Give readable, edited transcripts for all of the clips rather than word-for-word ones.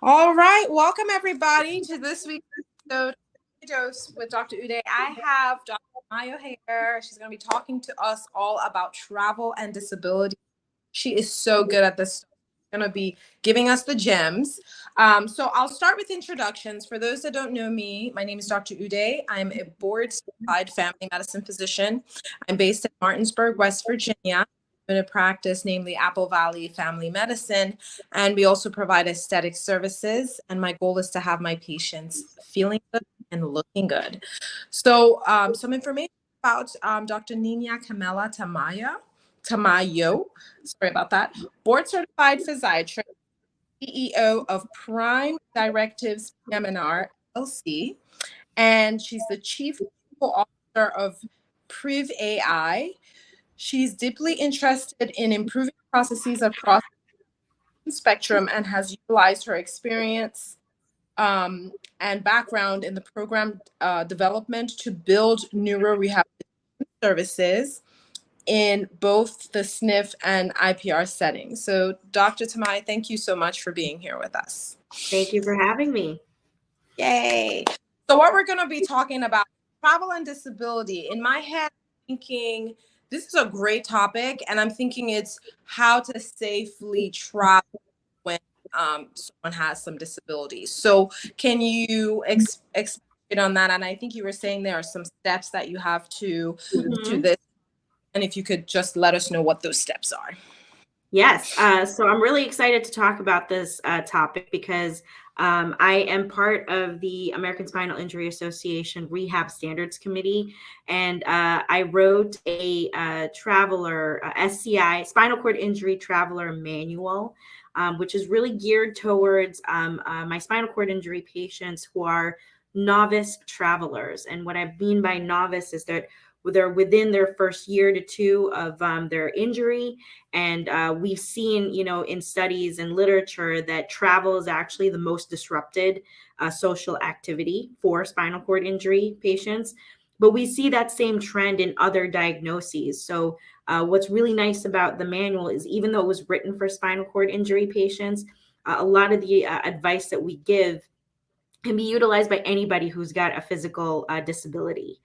All right, welcome everybody to this week's episode of Dose with Dr. Uday. I have Dr. Tamayo here. She's going to be talking to us all about travel and disability. She is so good at this. She's going to be giving us the gems. So I'll start with introductions. For those that don't know me, my name is Dr. Uday. I'm a board-certified family medicine physician. I'm based in Martinsburg, West Virginia. In a practice, namely Apple Valley Family Medicine, and we also provide aesthetic services. And my goal is to have my patients feeling good and looking good. So, some information about Dr. Niña Carmela Tamayo. Sorry about that. Board certified physiatrist, CEO of Prime Directives PM&R LLC, and she's the chief officer of Prev.ai. She's deeply interested in improving processes across the spectrum and has utilized her experience and background in the program development to build neurorehabilitation services in both the SNF and IPR settings. So, Dr. Tamai, thank you so much for being here with us. Thank you for having me. Yay. So what we're going to be talking about, travel and disability. In my head, I'm thinking this is a great topic, and I'm thinking it's how to safely travel when someone has some disabilities. So can you expand on that? And I think you were saying there are some steps that you have to this. And if you could just let us know what those steps are. Yes. So I'm really excited to talk about this topic because I am part of the American Spinal Injury Association Rehab Standards Committee, and I wrote a traveler SCI spinal cord injury traveler manual, which is really geared towards my spinal cord injury patients who are novice travelers. And what I mean by novice is that they're within their first year to two of their injury. And we've seen, in studies and literature that travel is actually the most disrupted social activity for spinal cord injury patients. But we see that same trend in other diagnoses. So what's really nice about the manual is even though it was written for spinal cord injury patients, a lot of the advice that we give can be utilized by anybody who's got a physical disability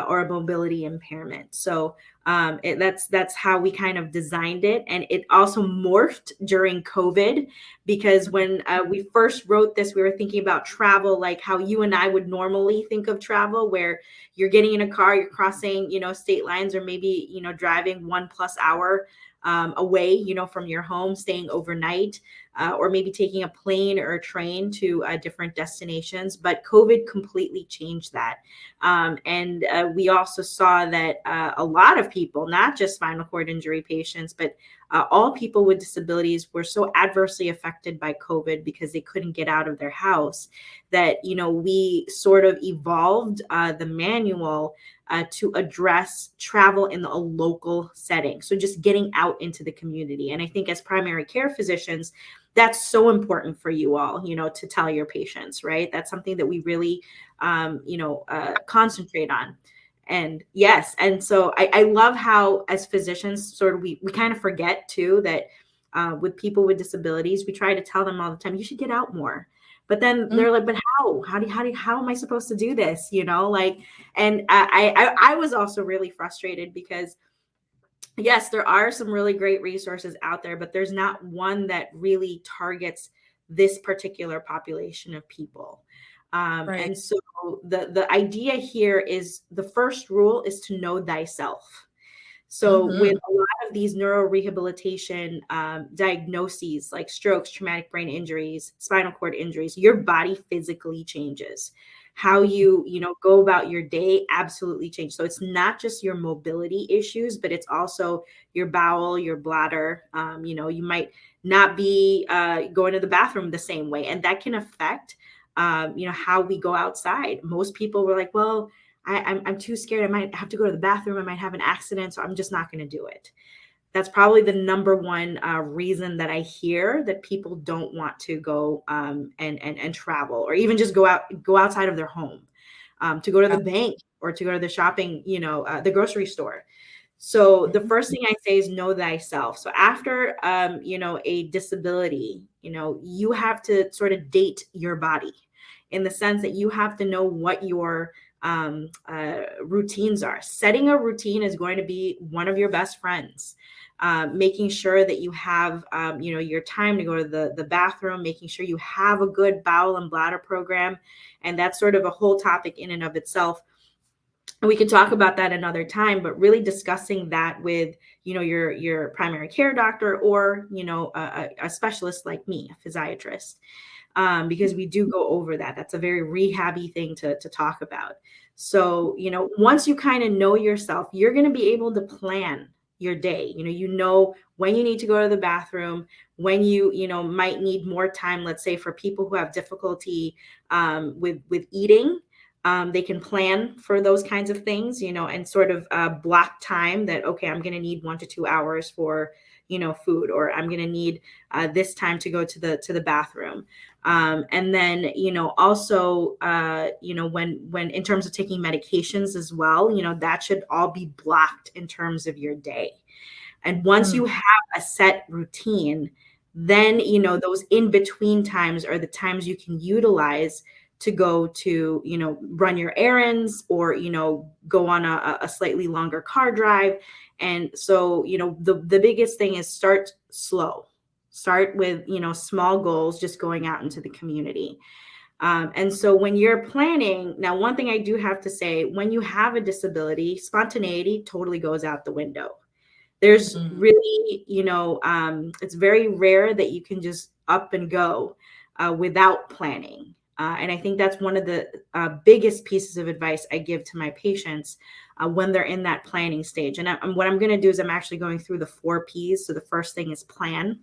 or a mobility impairment. So that's how we kind of designed it. And it also morphed during COVID because when we first wrote this, we were thinking about travel like how you and I would normally think of travel, where you're getting in a car, you're crossing, state lines, or maybe, driving 1+ hour away, from your home, staying overnight, or maybe taking a plane or a train to different destinations. But COVID completely changed that. And we also saw that a lot of people, not just spinal cord injury patients, but all people with disabilities were so adversely affected by COVID because they couldn't get out of their house that, we sort of evolved the manual to address travel in a local setting. So just getting out into the community. And I think as primary care physicians, that's so important for you all, to tell your patients, right? That's something that we really, concentrate on. And yes. And so I love how as physicians sort of, we kind of forget too, that with people with disabilities, we try to tell them all the time, you should get out more. But then they're like, but how am I supposed to do this? And I was also really frustrated because yes, there are some really great resources out there, but there's not one that really targets this particular population of people. Right. And so the idea here is the first rule is to know thyself. So with a lot of these neurorehabilitation diagnoses like strokes, traumatic brain injuries, spinal cord injuries, your body physically changes. How you go about your day absolutely changes. So it's not just your mobility issues, but it's also your bowel, your bladder. You might not be going to the bathroom the same way, and that can affect how we go outside. Most people were like, well, I'm too scared. I might have to go to the bathroom. I might have an accident. So I'm just not going to do it. That's probably the number one reason that I hear that people don't want to go and travel, or even just go outside of their home to go to the bank or to go to the shopping, the grocery store. So the first thing I say is know thyself. So after, a disability, you have to sort of date your body in the sense that you have to know what your routines are. Setting a routine is going to be one of your best friends. Making sure that you have, your time to go to the bathroom, making sure you have a good bowel and bladder program. And that's sort of a whole topic in and of itself. We could talk about that another time, but really discussing that with, your primary care doctor or, a specialist like me, a physiatrist, because we do go over that. That's a very rehabby thing to talk about. So, once you kind of know yourself, you're going to be able to plan your day. You know when you need to go to the bathroom, when you might need more time. Let's say for people who have difficulty with eating, they can plan for those kinds of things, and sort of block time that, okay, I'm going to need 1 to 2 hours for, food, or I'm going to need this time to go to the bathroom. And then, also, when in terms of taking medications as well, that should all be blocked in terms of your day. And once you have a set routine, then, those in between times are the times you can utilize to go to, run your errands or, go on a slightly longer car drive. And so, the biggest thing is start slow. Start with, small goals, just going out into the community. And so when you're planning, now, one thing I do have to say, when you have a disability, spontaneity totally goes out the window. There's really, it's very rare that you can just up and go without planning. And I think that's one of the biggest pieces of advice I give to my patients when they're in that planning stage. And what I'm going to do is I'm actually going through the 4 Ps. So the first thing is plan.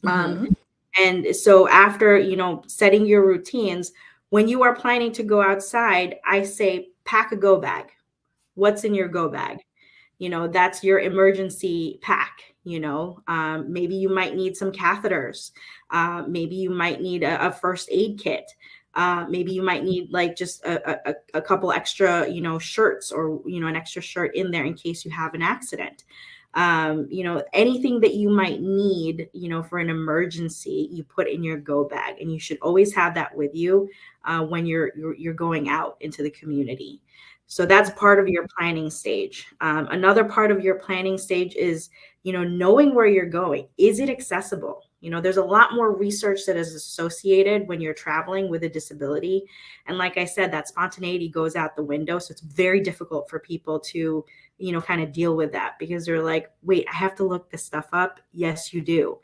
And so after, setting your routines, when you are planning to go outside, I say, pack a go bag. What's in your go bag? That's your emergency pack. Maybe you might need some catheters. Maybe you might need a first aid kit. Maybe you might need like just a couple extra, shirts or, an extra shirt in there in case you have an accident. Anything that you might need, for an emergency, you put in your go bag, and you should always have that with you when you're going out into the community. So that's part of your planning stage. Another part of your planning stage is, knowing where you're going. Is it accessible? There's a lot more research that is associated when you're traveling with a disability. And like I said, that spontaneity goes out the window. So it's very difficult for people to, kind of deal with that, because they're like, wait, I have to look this stuff up. Yes, you do.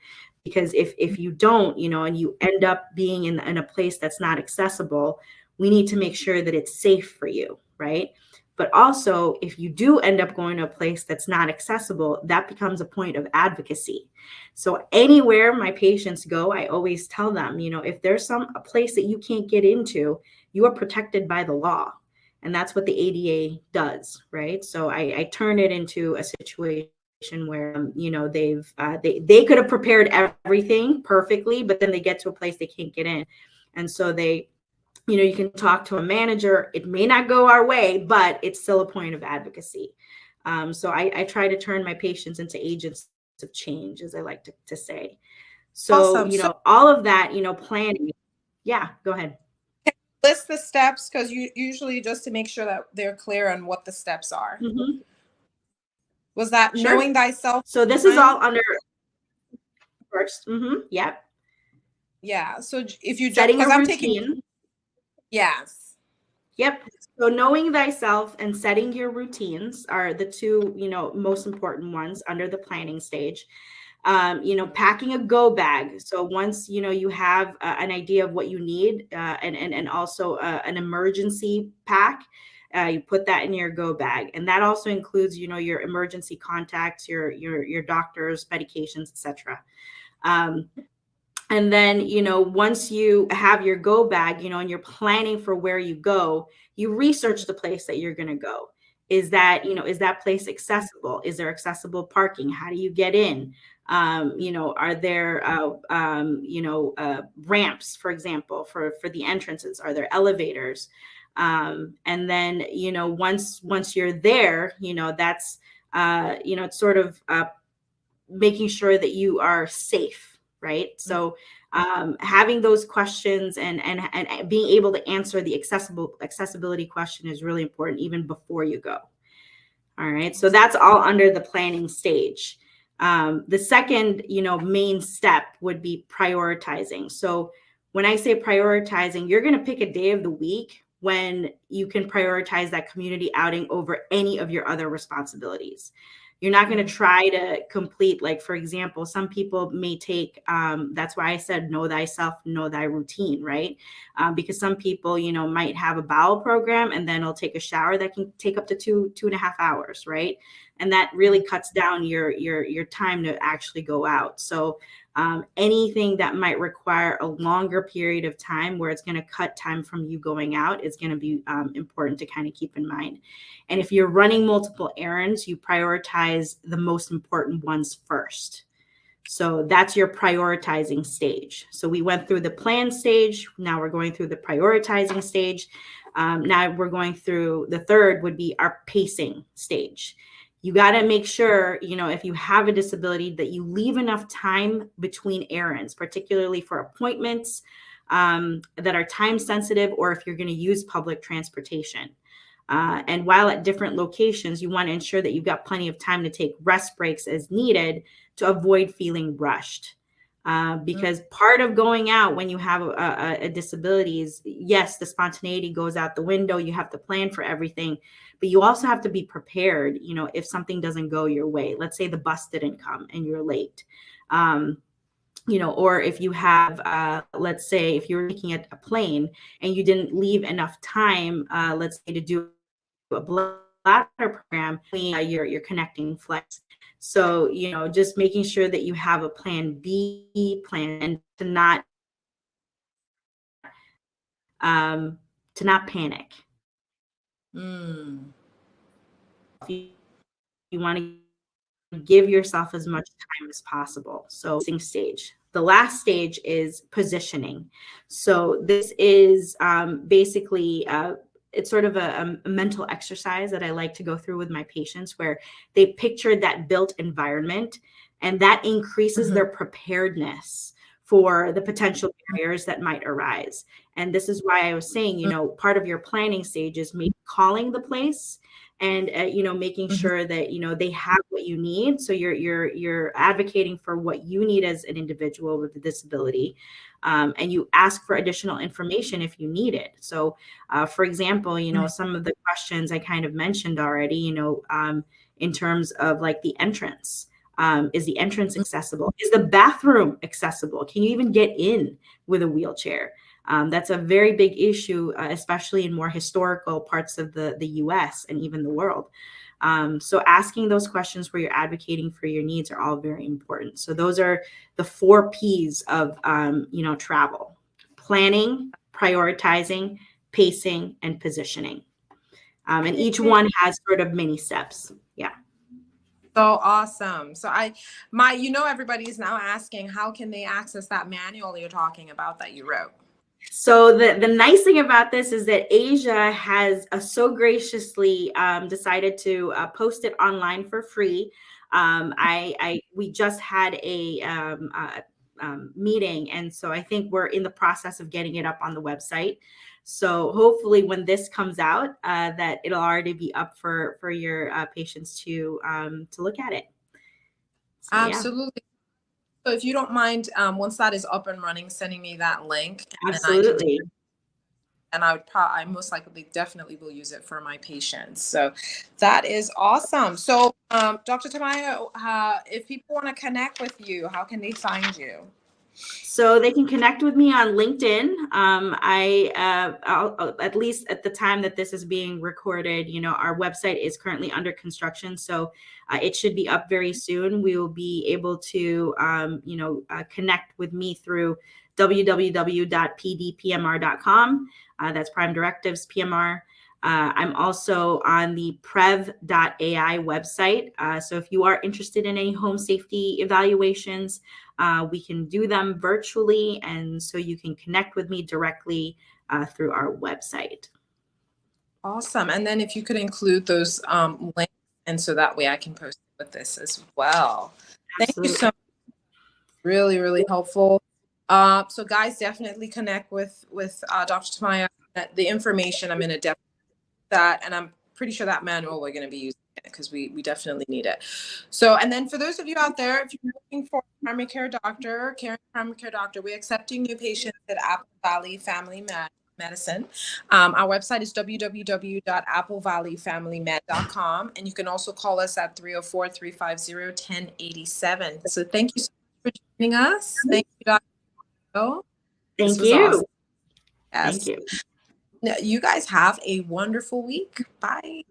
Because if you don't, and you end up being in a place that's not accessible, we need to make sure that it's safe for you, right? But also, if you do end up going to a place that's not accessible, that becomes a point of advocacy. So anywhere my patients go, I always tell them, if there's a place that you can't get into, you are protected by the law. And that's what the ADA does, right? So I turn it into a situation where, they could have prepared everything perfectly, but then they get to a place they can't get in. And so you can talk to a manager. It may not go our way, but it's still a point of advocacy. So I try to turn my patients into agents of change, as I like to say. So, Awesome. All of that, planning. Yeah, go ahead. List the steps, because you usually, just to make sure that they're clear on what the steps are. Was that Sure. knowing thyself? So this is all under first. Yep. Yeah. So if you setting a I'm routine. Yes. Yep. So knowing thyself and setting your routines are the two, most important ones under the planning stage. Packing a go bag. So once, you have an idea of what you need and also an emergency pack, you put that in your go bag. And that also includes, your emergency contacts, your doctors, medications, etc. And then, once you have your go bag, and you're planning for where you go, you research the place that you're going to go. Is that place accessible? Is there accessible parking? How do you get in? Are there, ramps, for example, for the entrances? Are there elevators? And then, once you're there, that's it's sort of making sure that you are safe, right? So having those questions and being able to answer the accessibility question is really important even before you go. All right, so that's all under the planning stage. The second, main step would be prioritizing. So when I say prioritizing, you're going to pick a day of the week when you can prioritize that community outing over any of your other responsibilities. You're not going to try to complete, like, for example, some people may take, that's why I said, know thyself, know thy routine, right? Because some people, might have a bowel program and then they'll take a shower that can take up to 2.5 hours, right? And that really cuts down your time to actually go out. So anything that might require a longer period of time where it's going to cut time from you going out is going to be important to kind of keep in mind. And if you're running multiple errands, you prioritize the most important ones first. So that's your prioritizing stage. So we went through the plan stage. Now we're going through the prioritizing stage. Now we're going through the third would be our pacing stage. You got to make sure, if you have a disability, that you leave enough time between errands, particularly for appointments that are time sensitive, or if you're going to use public transportation. And while at different locations, you want to ensure that you've got plenty of time to take rest breaks as needed to avoid feeling rushed. Because part of going out when you have a disability is, yes, the spontaneity goes out the window. You have to plan for everything, but you also have to be prepared, if something doesn't go your way. Let's say the bus didn't come and you're late. Or if you have, let's say, if you're looking at a plane and you didn't leave enough time, let's say, to do a bladder program, your connecting flights. So, just making sure that you have a plan B plan and to not panic. You want to give yourself as much time as possible. So stage. The last stage is positioning. So this is basically it's sort of a mental exercise that I like to go through with my patients, where they picture that built environment, and that increases their preparedness for the potential barriers that might arise. And this is why I was saying, part of your planning stage is maybe calling the place and making sure that they have what you need. So you're advocating for what you need as an individual with a disability, and you ask for additional information if you need it. So for example, some of the questions I kind of mentioned already, in terms of like the entrance. Is the entrance accessible? Is the bathroom accessible? Can you even get in with a wheelchair? That's a very big issue, especially in more historical parts of the US and even the world. So asking those questions where you're advocating for your needs are all very important. So those are the 4 P's of, travel: planning, prioritizing, pacing, and positioning. And each one has sort of mini steps. Yeah. So awesome. So everybody is now asking, how can they access that manual you're talking about that you wrote? So the nice thing about this is that Asia has so graciously decided to post it online for free. We just had a meeting, and so I think we're in the process of getting it up on the website. So hopefully when this comes out, that it'll already be up for your patients to look at it. So, absolutely. Yeah. So if you don't mind, once that is up and running, sending me that link. Absolutely. And I most likely definitely will use it for my patients. So that is awesome. So Dr. Tamayo, if people want to connect with you, how can they find you? So they can connect with me on LinkedIn. I'll, at least at the time that this is being recorded, our website is currently under construction. So it should be up very soon. We will be able to, connect with me through www.pdpmr.com. That's Prime Directives PMR. I'm also on the Prev.ai website. So if you are interested in any home safety evaluations, we can do them virtually. And so you can connect with me directly through our website. Awesome. And then if you could include those links And so that way I can post with this as well. Thank you Absolutely. so much. Really, really helpful. So guys, definitely connect with Dr. Tamayo. The information, I'm going to definitely that, and I'm pretty sure that manual we're going to be using it because we definitely need it. So, and then for those of you out there, if you're looking for a primary care doctor, caring primary care doctor, we're accepting new patients at Apple Valley Family Medicine. Our website is www.applevalleyfamilymed.com, and you can also call us at 304-350-1087. So thank you so much for joining us. Thank you, Dr. O. Thank you. Awesome. Yes. Thank you. You guys have a wonderful week. Bye.